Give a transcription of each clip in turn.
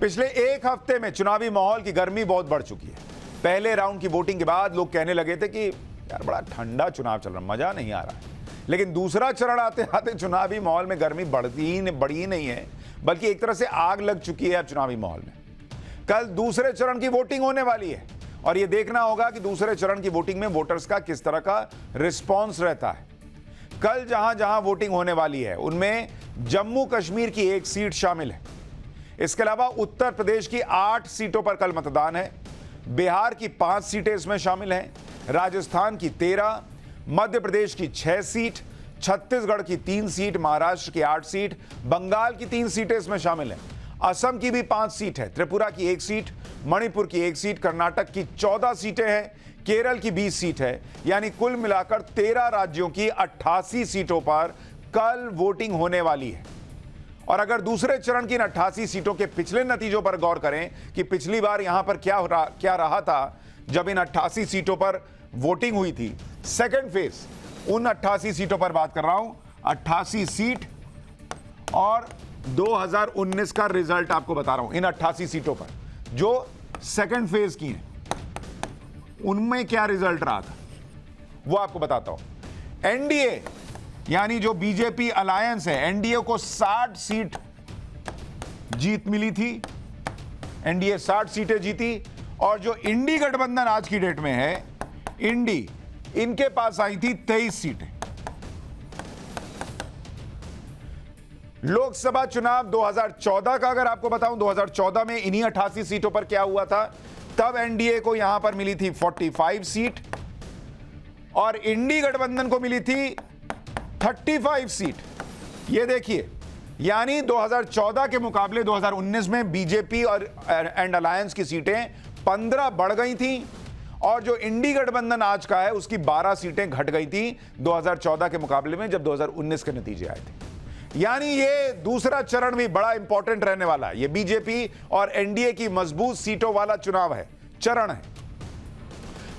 पिछले एक हफ्ते में चुनावी माहौल की गर्मी बहुत बढ़ चुकी है। पहले राउंड की वोटिंग के बाद लोग कहने लगे थे कि यार बड़ा ठंडा चुनाव चल रहा है, मजा नहीं आ रहा है। लेकिन दूसरा चरण आते आते चुनावी माहौल में गर्मी बढ़ी ही नहीं है, बल्कि एक तरह से आग लग चुकी है अब चुनावी माहौल में। कल दूसरे चरण की वोटिंग होने वाली है और यह देखना होगा कि दूसरे चरण की वोटिंग में वोटर्स का किस तरह का रिस्पॉन्स रहता है। कल जहां जहां वोटिंग होने वाली है उनमें जम्मू कश्मीर की 1 सीट शामिल है। इसके अलावा उत्तर प्रदेश की 8 सीटों पर कल मतदान है। बिहार की 5 सीटें इसमें शामिल हैं, राजस्थान की 13, मध्य प्रदेश की 6 सीट, छत्तीसगढ़ की 3 सीट, महाराष्ट्र की 8 सीट, बंगाल की 3 सीटें इसमें शामिल हैं। असम की भी 5 सीट है, त्रिपुरा की 1 सीट, मणिपुर की 1 सीट, कर्नाटक की 14 सीटें हैं, केरल की 20 सीट है। यानी कुल मिलाकर 13 राज्यों की 88 सीटों पर कल वोटिंग होने वाली है। और अगर दूसरे चरण की इन 88 सीटों के पिछले नतीजों पर गौर करें कि पिछली बार यहां पर क्या रहा था जब इन 88 सीटों पर वोटिंग हुई थी, सेकंड फेज, उन 88 सीटों पर बात कर रहा हूं, 88 सीट और 2019 का रिजल्ट आपको बता रहा हूं। इन 88 सीटों पर जो सेकंड फेज की हैं उनमें क्या रिजल्ट रहा था वो आपको बताता हूं। एनडीए यानी जो बीजेपी अलायंस है, एनडीए को 60 सीट जीत मिली थी, एनडीए 60 सीटें जीती। और जो इंडी गठबंधन आज की डेट में है, इंडी, इनके पास आई थी 23 सीटें। लोकसभा चुनाव 2014 का अगर आपको बताऊं, 2014 में इन्हीं 88 सीटों पर क्या हुआ था, तब एनडीए को यहां पर मिली थी 45 सीट और इंडी गठबंधन को मिली थी 35 सीट। ये देखिए, यानी 2014 के मुकाबले 2019 में बीजेपी और एंड अलायंस की सीटें 15 बढ़ गई थी और जो इंडी गठबंधन आज का है उसकी 12 सीटें घट गई थी 2014 के मुकाबले में जब 2019 के नतीजे आए थे। यानी ये दूसरा चरण भी बड़ा इंपॉर्टेंट रहने वाला है। ये बीजेपी और एनडीए की मजबूत सीटों वाला चुनाव है, चरण है।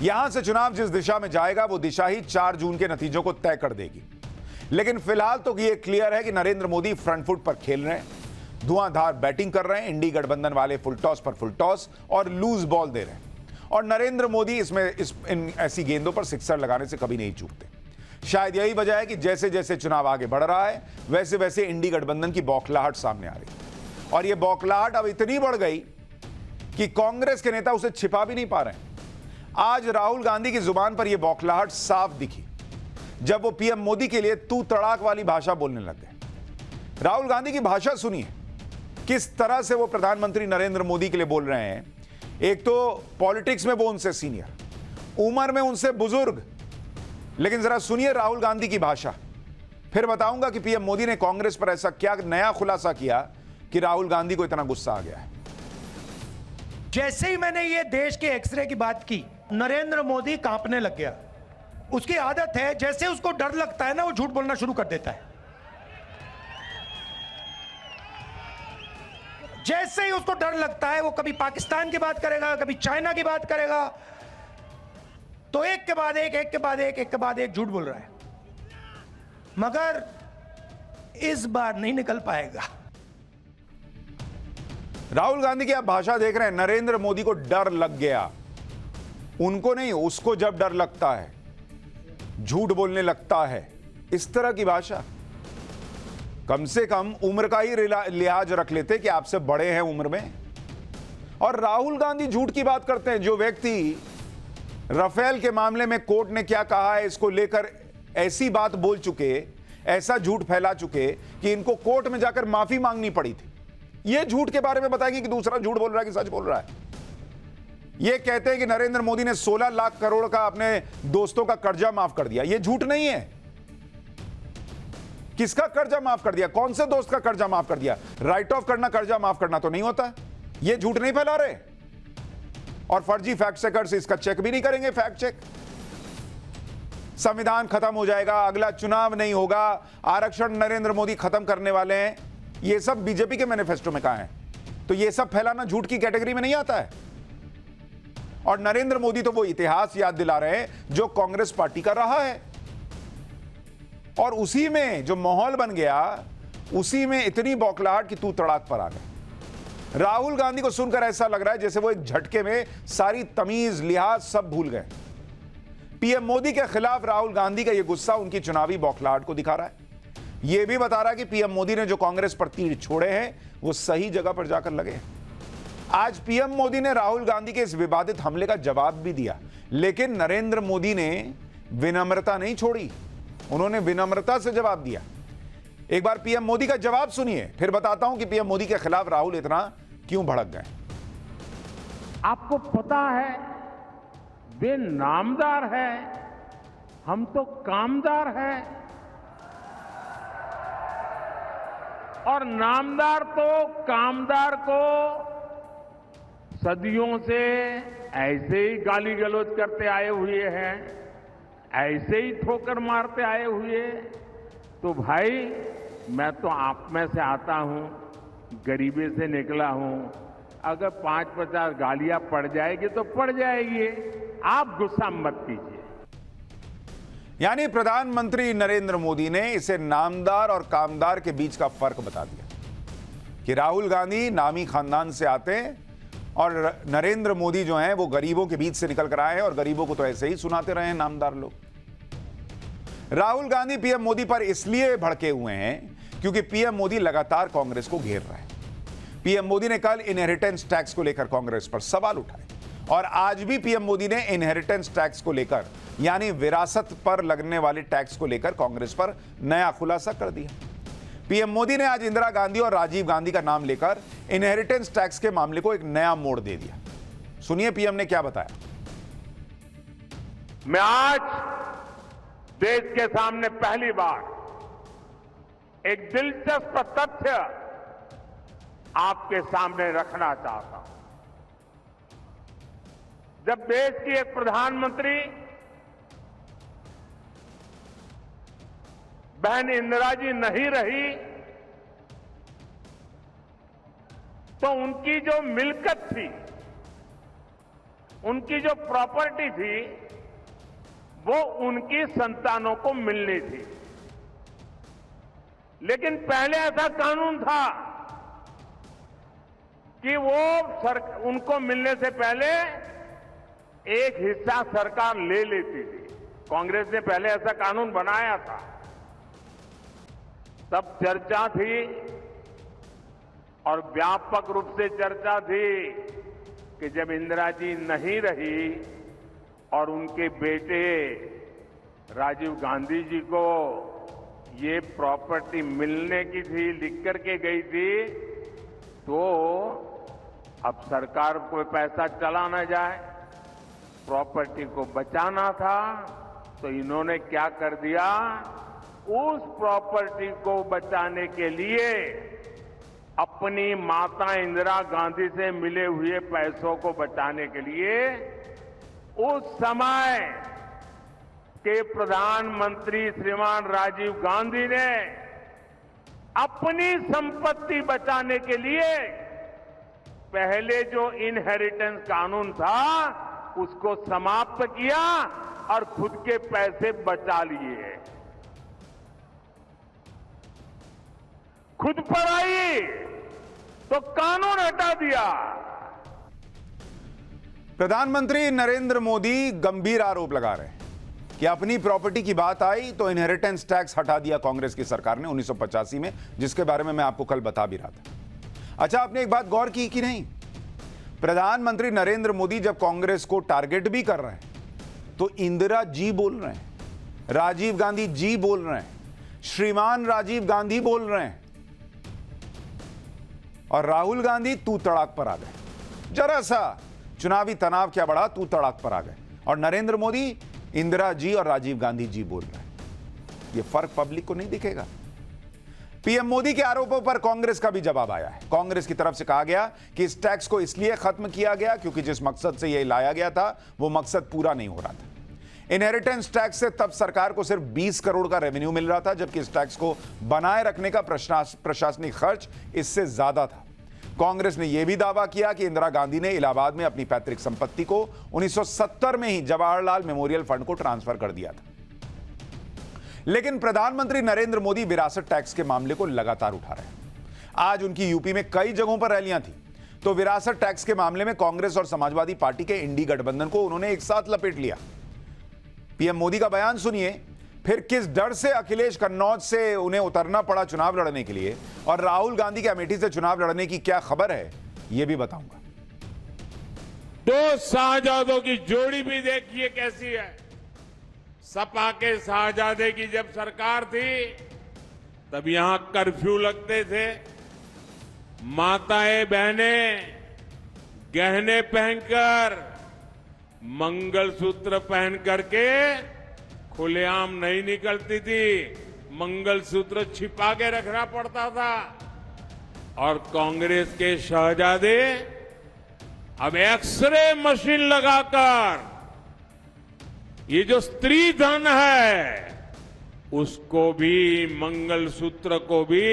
यहां से चुनाव जिस दिशा में जाएगा वो दिशा ही 4 जून के नतीजों को तय कर देगी। लेकिन फिलहाल तो ये क्लियर है कि नरेंद्र मोदी फ्रंट फुट पर खेल रहे हैं, धुआंधार बैटिंग कर रहे हैं। इंडी गठबंधन वाले फुल टॉस पर फुल टॉस और लूज बॉल दे रहे हैं और नरेंद्र मोदी इन ऐसी गेंदों पर सिक्सर लगाने से कभी नहीं चूकते। शायद यही वजह है कि जैसे जैसे चुनाव आगे बढ़ रहा है वैसे वैसे इंडी गठबंधन की बौखलाहट सामने आ रही है और यह बौखलाहट अब इतनी बढ़ गई कि कांग्रेस के नेता उसे छिपा भी नहीं पा रहे हैं। आज राहुल गांधी की जुबान पर यह बौखलाहट साफ दिखी जब वो पीएम मोदी के लिए तू तड़ाक वाली भाषा बोलने लग गए। राहुल गांधी की भाषा सुनिए, किस तरह से वो प्रधानमंत्री नरेंद्र मोदी के लिए बोल रहे हैं। एक तो पॉलिटिक्स में वो उनसे सीनियर, उम्र में उनसे बुजुर्ग, लेकिन जरा सुनिए राहुल गांधी की भाषा, फिर बताऊंगा कि पीएम मोदी ने कांग्रेस पर ऐसा क्या नया खुलासा किया कि राहुल गांधी को इतना गुस्सा आ गया है। जैसे ही मैंने ये देश के एक्सरे की बात की, नरेंद्र मोदी कांपने लग गया। उसकी आदत है, जैसे उसको डर लगता है ना, वो झूठ बोलना शुरू कर देता है। जैसे ही उसको डर लगता है वो कभी पाकिस्तान की बात करेगा, कभी चाइना की बात करेगा, तो एक के बाद एक झूठ बोल रहा है। मगर इस बार नहीं निकल पाएगा। राहुल गांधी की आप भाषा देख रहे हैं, नरेंद्र मोदी को डर लग गया। उनको नहीं, उसको जब डर लगता है झूठ बोलने लगता है। इस तरह की भाषा, कम से कम उम्र का ही लिहाज रख लेते कि आपसे बड़े हैं उम्र में। और राहुल गांधी झूठ की बात करते हैं। जो व्यक्ति राफेल के मामले में कोर्ट ने क्या कहा है इसको लेकर ऐसी बात बोल चुके, ऐसा झूठ फैला चुके कि इनको कोर्ट में जाकर माफी मांगनी पड़ी थी। यह झूठ के बारे में बताएंगे कि दूसरा झूठ बोल रहा है कि सच बोल रहा है। ये कहते हैं कि नरेंद्र मोदी ने 16 लाख करोड़ का अपने दोस्तों का कर्जा माफ कर दिया। यह झूठ नहीं है। किसका कर्जा माफ कर दिया? कौन से दोस्त का कर्जा माफ कर दिया? राइट ऑफ करना कर्जा माफ करना तो नहीं होता। यह झूठ नहीं फैला रहे और फर्जी फैक्ट चेकर्स इसका चेक भी नहीं करेंगे। फैक्ट चेक, संविधान खत्म हो जाएगा, अगला चुनाव नहीं होगा, आरक्षण नरेंद्र मोदी खत्म करने वाले हैं, यह सब बीजेपी के मैनिफेस्टो में कहा है। तो यह सब फैलाना झूठ की कैटेगरी में नहीं आता है। और नरेंद्र मोदी तो वो इतिहास याद दिला रहे हैं जो कांग्रेस पार्टी का रहा है और उसी में जो माहौल बन गया, उसी में इतनी बौखलाहट कि तू तड़ाक पर आ गए। राहुल गांधी को सुनकर ऐसा लग रहा है जैसे वो एक झटके में सारी तमीज लिहाज सब भूल गए। पीएम मोदी के खिलाफ राहुल गांधी का यह गुस्सा उनकी चुनावी बौखलाहट को दिखा रहा है। यह भी बता रहा है कि पीएम मोदी ने जो कांग्रेस पर तीर छोड़े हैं वो सही जगह पर जाकर लगे हैं। आज पीएम मोदी ने राहुल गांधी के इस विवादित हमले का जवाब भी दिया, लेकिन नरेंद्र मोदी ने विनम्रता नहीं छोड़ी, उन्होंने विनम्रता से जवाब दिया। एक बार पीएम मोदी का जवाब सुनिए, फिर बताता हूं कि पीएम मोदी के खिलाफ राहुल इतना क्यों भड़क गए। आपको पता है वे नामदार है, हम तो कामदार है, और नामदार तो कामदार को सदियों से ऐसे ही गाली गलौज करते आए हुए हैं, ऐसे ही ठोकर मारते आए हुए। तो भाई मैं तो आप में से आता हूं, गरीबी से निकला हूं, अगर 5-50 गालियां पड़ जाएगी तो पड़ जाएगी, आप गुस्सा मत कीजिए। यानी प्रधानमंत्री नरेंद्र मोदी ने इसे नामदार और कामदार के बीच का फर्क बता दिया कि राहुल गांधी नामी खानदान से आते हैं और नरेंद्र मोदी जो हैं वो गरीबों के बीच से निकल कर आए हैं और गरीबों को तो ऐसे ही सुनाते रहे हैं नामदार लोग। राहुल गांधी पीएम मोदी पर इसलिए भड़के हुए हैं क्योंकि पीएम मोदी लगातार कांग्रेस को घेर रहे हैं। पीएम मोदी ने कल इनहेरिटेंस टैक्स को लेकर कांग्रेस पर सवाल उठाए और आज भी पीएम मोदी ने इनहेरिटेंस टैक्स को लेकर यानी विरासत पर लगने वाले टैक्स को लेकर कांग्रेस पर नया खुलासा कर दिया। पीएम मोदी ने आज इंदिरा गांधी और राजीव गांधी का नाम लेकर इनहेरिटेंस टैक्स के मामले को एक नया मोड़ दे दिया। सुनिए पीएम ने क्या बताया। मैं आज देश के सामने पहली बार एक दिलचस्प तथ्य आपके सामने रखना चाहता हूं। जब देश की एक प्रधानमंत्री बहन इंदिरा जी नहीं रही तो उनकी जो मिल्कत थी, उनकी जो प्रॉपर्टी थी, वो उनकी संतानों को मिलनी थी। लेकिन पहले ऐसा कानून था कि वो उनको मिलने से पहले एक हिस्सा सरकार ले लेती थी। कांग्रेस ने पहले ऐसा कानून बनाया था। तब चर्चा थी और व्यापक रूप से चर्चा थी कि जब इंदिरा जी नहीं रही और उनके बेटे राजीव गांधी जी को ये प्रॉपर्टी मिलने की थी, लिख करके गई थी, तो अब सरकार को पैसा चला ना जाए, प्रॉपर्टी को बचाना था, तो इन्होंने क्या कर दिया, उस प्रॉपर्टी को बचाने के लिए अपनी माता इंदिरा गांधी से मिले हुए पैसों को बचाने के लिए उस समय के प्रधानमंत्री श्रीमान राजीव गांधी ने अपनी संपत्ति बचाने के लिए पहले जो इनहेरिटेंस कानून था उसको समाप्त किया और खुद के पैसे बचा लिए। खुद पर आई तो कानून हटा दिया। प्रधानमंत्री नरेंद्र मोदी गंभीर आरोप लगा रहे हैं कि अपनी प्रॉपर्टी की बात आई तो इनहेरिटेंस टैक्स हटा दिया कांग्रेस की सरकार ने 1985 में, जिसके बारे में मैं आपको कल बता भी रहा था। अच्छा, आपने एक बात गौर की कि नहीं, प्रधानमंत्री नरेंद्र मोदी जब कांग्रेस को टारगेट भी कर रहे हैं तो इंदिरा जी बोल रहे हैं, राजीव गांधी जी बोल रहे हैं, श्रीमान राजीव गांधी बोल रहे हैं, और राहुल गांधी तू तड़ाक पर आ गए। जरा सा चुनावी तनाव क्या बढ़ा, तू तड़ाक पर आ गए, और नरेंद्र मोदी इंदिरा जी और राजीव गांधी जी बोल रहे हैं। यह फर्क पब्लिक को नहीं दिखेगा। पीएम मोदी के आरोपों पर कांग्रेस का भी जवाब आया है। कांग्रेस की तरफ से कहा गया कि इस टैक्स को इसलिए खत्म किया गया क्योंकि जिस मकसद से यह लाया गया था वो मकसद पूरा नहीं हो रहा था। इनहेरिटेंस टैक्स से तब सरकार को सिर्फ 20 करोड़ का रेवेन्यू मिल रहा था, जबकि इस टैक्स को बनाए रखने का प्रशासनिक खर्च इससे ज्यादा था। कांग्रेस ने यह भी दावा किया कि इंदिरा गांधी ने इलाहाबाद में अपनी पैतृक संपत्ति को 1970 में ही जवाहरलाल मेमोरियल फंड को ट्रांसफर कर दिया था। लेकिन प्रधानमंत्री नरेंद्र मोदी विरासत टैक्स के मामले को लगातार उठा रहे हैं। आज उनकी यूपी में कई जगहों पर रैलियां थी। तो विरासत टैक्स के मामले में कांग्रेस और समाजवादी पार्टी के इंडी गठबंधन को उन्होंने एक साथ लपेट लिया। पीएम मोदी का बयान सुनिए, फिर किस डर से अखिलेश कन्नौज से उन्हें उतरना पड़ा चुनाव लड़ने के लिए, और राहुल गांधी के अमेठी से चुनाव लड़ने की क्या खबर है, यह भी बताऊंगा। दो शाहजादों की जोड़ी भी देखिए कैसी है। सपा के शाहजादे की जब सरकार थी तब यहां कर्फ्यू लगते थे, माताएं बहनें गहने पहनकर, मंगलसूत्र पहन करके खुलेआम नहीं निकलती थी, मंगलसूत्र छिपा के रखना पड़ता था। और कांग्रेस के शहजादे अब एक्सरे मशीन लगाकर ये जो स्त्री धन है उसको भी, मंगलसूत्र को भी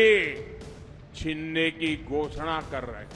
छीनने की घोषणा कर रहे हैं।